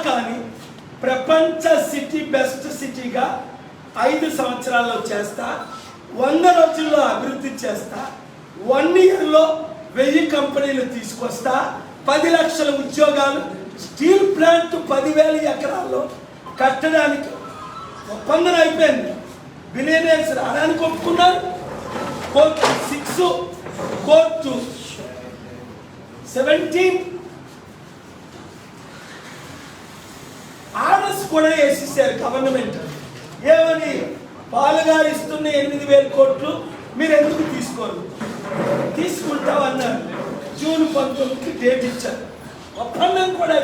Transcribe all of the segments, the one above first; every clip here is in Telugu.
కానీ ప్రపంచ సిటీ బెస్ట్ సిటీగా 5 సంవత్సరాల్లో చేస్తా, 100 రోజుల్లో అభివృద్ధి చేస్తా, 1 ఇయర్లో 1000 కంపెనీలు తీసుకొస్తా, 10 లక్షల ఉద్యోగాలు, స్టీల్ ప్లాంట్ 10,000 ఎకరాల్లో కట్టడానికి ఒప్పందం అయిపోయింది. బిలియనర్స్ రావడానికి ఒప్పుకున్నారు. కోర్టు 6, కోర్టు 17 ఆర్డర్స్ కూడా వేసేసారు గవర్నమెంట్. ఏమని? పాలుగారు ఇస్తున్న 8,000 కోట్లు మీరు ఎందుకు తీసుకోరు? తీసుకుంటామన్నారు. జూన్ 19కి డేట్ ఇచ్చారు. ఒప్పందం కూడా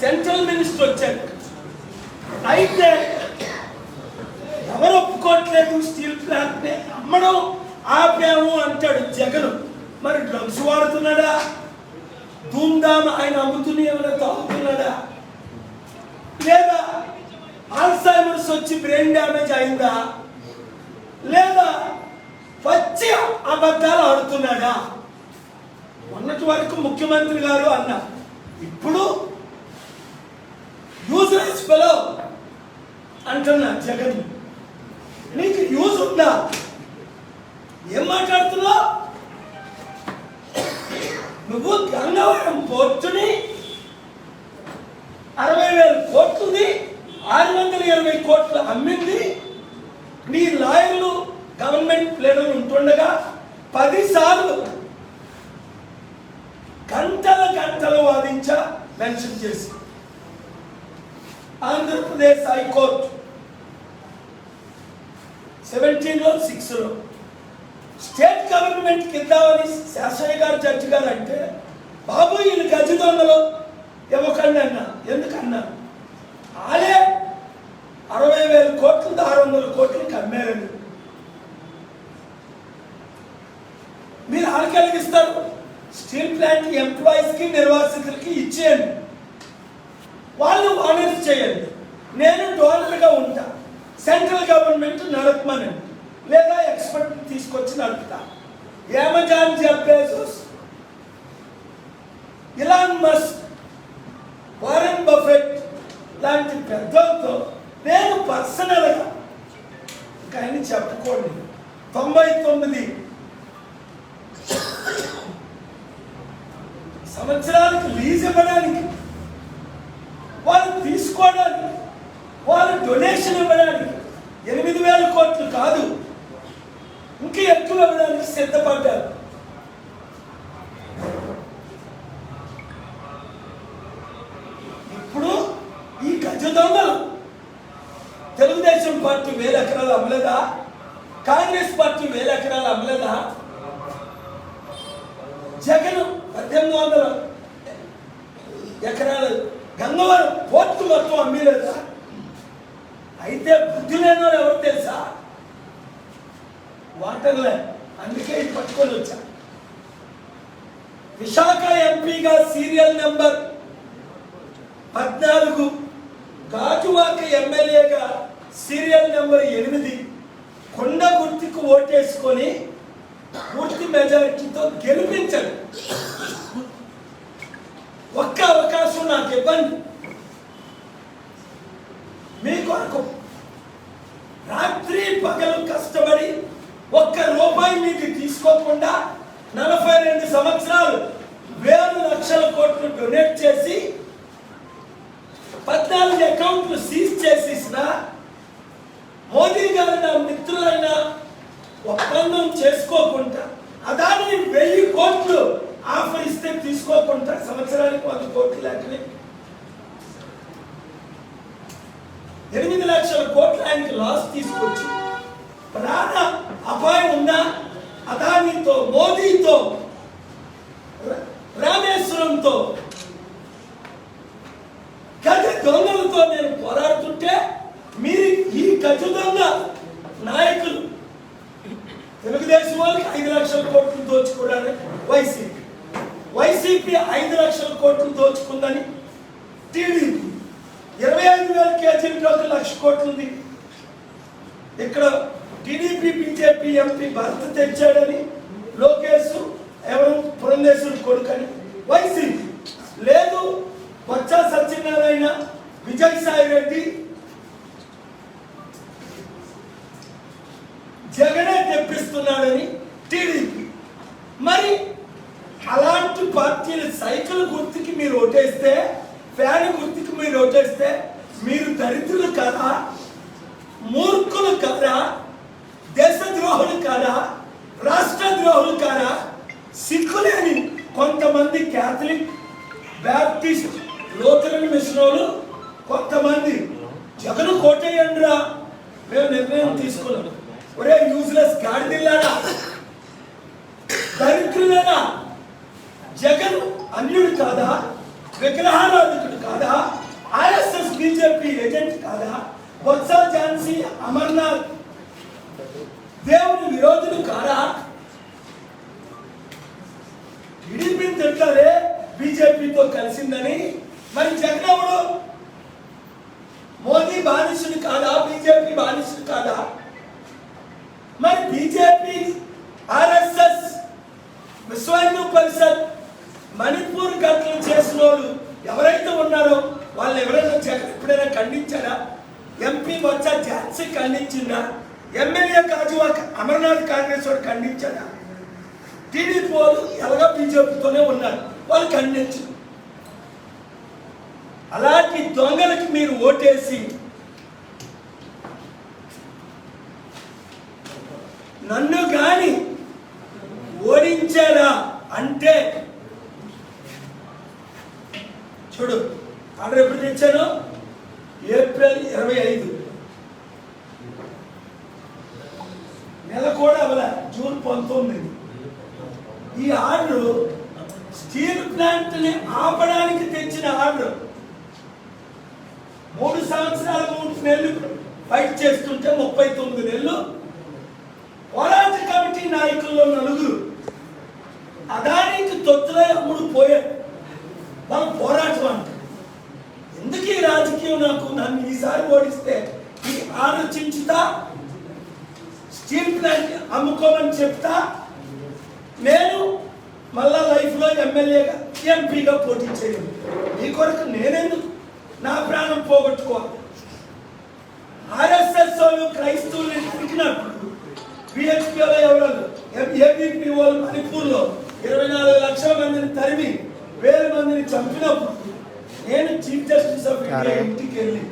సెంట్రల్ మినిస్టర్ వచ్చారు. అయితే ఎవరు ఒప్పుకోవట్లేదు? స్టీల్ ప్లాంట్ అమ్మడం ఆపాము అంటాడు జగన్. మరి డ్రగ్స్ వాడుతున్నాడా? ధూమ్ధామ్ ఆయన అమ్ముతున్న ఏమైనా తాగుతున్నాడా? లేదా ఆల్జైమర్స్ వచ్చి బ్రెయిన్ డ్యామేజ్ అయిందా? లేదా వచ్చి అబద్ధాలు ఆడుతున్నాడా? మొన్నటి వరకు ముఖ్యమంత్రి గారు అన్నా, ఇప్పుడు యూజ్లెస్ ఫెలో అంటున్నా జగన్. నీకు యూజ్ ఉందా? ఏం మాట్లాడుతున్నావు నువ్వు? గంగవరం పోర్టుని 60,000 కోట్లుది 620 కోట్లు అమ్మింది. నీ లాయర్లు గవర్నమెంట్ ప్లేడర్లు ఉంటుండగా 10 సార్లు గంటలు వాదించా మెన్షన్ చేసి. ఆంధ్రప్రదేశ్ హైకోర్టు 17లో 6లో స్టేట్ గవర్నమెంట్కి ఇద్దామని శాసయ్య గారు జడ్జి గారు అంటే, బాబు వీళ్ళు గజ దొంగలు ఇవ్వకండి అన్నా. ఎందుకన్నా? వాళ్ళే 60,000 కోట్లు 600 కోట్లకి అమ్మారని. మీరు వాళ్ళకి ఇస్తారు? స్టీల్ ప్లాంట్ ఎంప్లాయీస్కి నిర్వాసితులకి ఇచ్చేయండి, వాళ్ళు ఆనర్స్ చేయండి. నేను డోనర్గా ఉంటా, సెంట్రల్ గవర్నమెంట్ నడపమనండి, లేదా ఎక్స్పర్ట్ తీసుకొచ్చి నడుపుతా. Amazon, Jeff Bezos, Elon Musk, Warren Buffett లాంటి పెద్దలతో నేను పర్సనల్గా, ఇంకా ఆయన చెప్పుకోండి, 99 సంవత్సరాలకు లీజ్ ఇవ్వడానికి, వాళ్ళు తీసుకోవడానికి, వాళ్ళు డొనేషన్ ఇవ్వడానికి 8,000 కోట్లు కాదు, ఇంకా ఎక్కువ ఇవ్వడానికి సిద్ధపడ్డారు. ఇప్పుడు ఈ గజ దొంగలు తెలుగుదేశం పార్టీ 1,000 ఎకరాలు అమ్మలేదా? కాంగ్రెస్ పార్టీ 1,000 ఎకరాలు అమ్మలేదా? జగన్ 1,800 ఎకరాలు గంగవరం పోర్టు మొత్తం అమ్మలేదా? అయితే బుద్ధి లేని వాళ్ళు ఎవరు తెలుసా? వాటర్లే. అందుకే ఇది పట్టుకొని వచ్చా. విశాఖ ఎంపీగా సీరియల్ నెంబర్ 14, గాజువాక ఎమ్మెల్యేగా సీరియల్ నెంబర్ 8 కొండ గుర్తుకు ఓటేసుకొని పూర్తి మెజారిటీతో గెలిపించండి. ఒక్క అవకాశం నాకు ఇవ్వండి. మీకు రాత్రి పగలు కష్టపడి ఒక్క రూపాయి మీకు తీసుకోకుండా 42 సంవత్సరాలు 1,000 లక్షల కోట్లు డొనేట్ చేసి 14 అకౌంట్లు సీజ్ చేసేసిన మోదీ గారు నా మిత్రులైన ఒప్పందం చేసుకోకుండా, అదాని 1000 కోట్లు ఆఫర్ ఇస్తే తీసుకోకుండా సంవత్సరానికి 100 కోట్లు లేకనే 8 లక్షల కోట్లు ఆయనకి లాస్ తీసుకొచ్చి ప్రాణ అపాయం ఉన్న అదానితో, మోదీతో, రామేశ్వరంతో, గజ దొంగలతో నేను పోరాడుతుంటే మీరు ఈ గజ దొంగ నాయకులు తెలుగుదేశం వాళ్ళకి 5 లక్షల కోట్లు దోచుకోవడానికి వైసీపీ 5 లక్షల కోట్లు దోచుకుందని టీడీపీ 25,000 కేజీలకి 1 లక్ష కోట్లుంది. ఇక్కడ టీడీపీ బీజేపీ ఎంపీ భర్త తెచ్చాడని లోకేష్ ఎవరు పురంధేశ్వరి కొడుకని వైసీపీ లేదు. బొత్స సత్యనారాయణ విజయసాయి రెడ్డి జగనే తెప్పిస్తున్నాడని టీడీపీ. మరి అలాంటి పార్టీలు సైకిల్ గుర్తుకి మీరు ఓటేస్తే, ఫ్యాన్ గుర్తుకి మీరు ఓటేస్తే మీరు దరిద్రులు కాదా, మూర్ఖులు కాదా, దేశద్రోహులు కాదా, రాష్ట్ర ద్రోహులు కాదా? సిగ్గులేని కొంతమంది క్యాథలిక్, బ్యాప్టిస్ట్, లూథరన్ మిషనోలు కొంతమంది జగన్ కోటేయండిరా మేము నిర్ణయం తీసుకున్నాం. ఒరే యూజ్లెస్ గాడిదిల్లారా, దరిద్రులేనా? జగన్ అన్యుడు కాదా, విగ్రహారాధకుడు కాదా, ఆర్ఎస్ఎస్ బీజేపీ ఏజెంట్ కాదా, బొత్స ఝాన్సీ అమర్నాథ్ దేవుని విరోధులు కాదా? టీడీపీని తిట్టారే బీజేపీతో కలిసిందని. మరి జగన్ ఎవడు? మోదీ బానిసుడు కాదా, బీజేపీ బానిసుడు కాదా? మరి బీజేపీ, ఆర్ఎస్ఎస్, విశ్వ హిందూ పరిషత్ మణిపూర్ ఘటనలు చేసిన వాళ్ళు ఎవరైతే ఉన్నారో వాళ్ళు ఎవరైనా జగన్ ఎప్పుడైనా ఖండించారా? ఎంపీ బొత్స ఝాన్సీ ఖండించిందా? ఎమ్మెల్యే గాజువాక అమర్నాథ్ కాంగ్రెస్ వాడు ఖండించాడా? టీడీపీ వాళ్ళు ఎలాగో బీజేపీతోనే ఉన్నారు, వాళ్ళు ఖండించు. అలాంటి దొంగలకి మీరు ఓటేసి నన్ను గాని ఓడించారా అంటే చూడు, ఆర్డర్ ఎప్పుడు తెచ్చాను? ఏప్రిల్ 25, నెల కూడా అవల, జూన్ 19. ఈ ఆర్డర్ స్టీల్ ప్లాంట్ ని ఆపడానికి తెచ్చిన ఆర్డర్. 3 సంవత్సరాలు 3 నెలలు ఫైట్ చేస్తుంటే 39 నెలలు పోరాట కమిటీ నాయకుల్లో 4 అదానికి తొత్తులై అమ్ముడు పోయారు. వాళ్ళ పోరాటం అంట. ఎందుకు ఈ రాజకీయం? నన్ను ఈసారి ఓడిస్తే ఈ ఆలోచించుతా, స్టీల్ ప్లాంట్ అమ్ముకోమని చెప్తా, నేను మళ్ళా లైఫ్లో ఎమ్మెల్యేగా, ఎంపీగా పోటీ చేయను. ఈ కొరకు నేనెందుకు నా ప్రాణం పోగొట్టుకోవాలి? ఆర్ఎస్ఎస్ వాళ్ళు క్రైస్తవుల్ని నరికినప్పుడు బిహెచ్పిలో ఎవరు, ఏబీపీ వాళ్ళు మణిపూర్లో 24 లక్షల మందిని తరిమి 1000 మందిని చంపినప్పుడు నేను చీఫ్ జస్టిస్ ఆఫ్ ఇండియా ఇంటికి వెళ్ళి,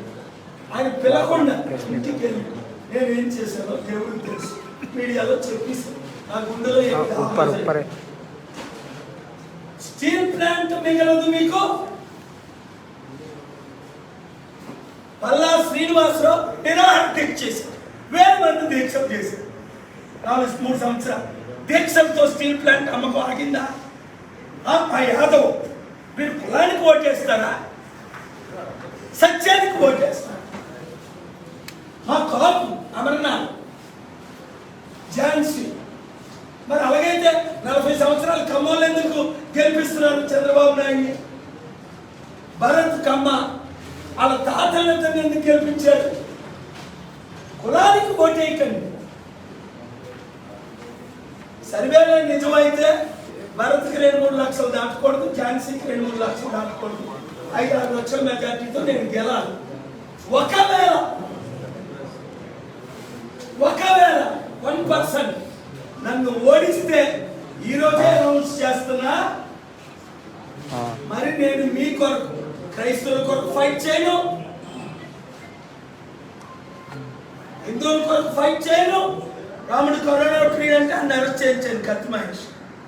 ఆయన పిలకుండా ఇంటికి వెళ్ళి నేను ఏం చేశానో దేవుడికి తెలుసు. మీడియాలో చెప్పేసి నా గుండెలో స్టీల్ ప్లాంట్ మిగలదు మీకు. పల్లా శ్రీనివాసరావు నిరాహార దీక్ష చేశారు, 1000 మంది దీక్ష చేశారు. 3 సంవత్సరాలు దీక్షలతో స్టీల్ ప్లాంట్ అమ్మకం ఆగిందా? మా యాదవ్ మీరు కులానికి ఓటేస్తారా, సత్యానికి ఓటేస్తారా? మా కాపు అమర్నాథ్, ఝాన్సీ. మరి అలాగైతే 40 సంవత్సరాలు కమ్మోళ్ళు ఎందుకు గెలిపిస్తున్నారు చంద్రబాబు నాయుడిని? భరత్ కమ్మ వాళ్ళ తాతలను ఎందుకు గెలిపించారు? కులానికి ఓటేయకండి. సర్వేలో నిజమైతే భరత్కి 2-3 లక్షలు దాటకూడదు, ఝాన్సీకి 2-3 లక్షలు దాటకూడదు. 5-6 లక్షల మెజార్టీతో నేను గెలాలి. ఒకవేళ 1% నన్ను ఓడిస్తే ఈరోజే అనౌన్స్ చేస్తున్నా, మరి నేను మీ కొరకు, క్రైస్తవుల కొరకు ఫైట్ చేయను, హిందువుల కొరకు ఫైట్ చేయను. రాముడు కరోనా అంటే అరెస్ట్ చేయించాను కత్తి మహేష్.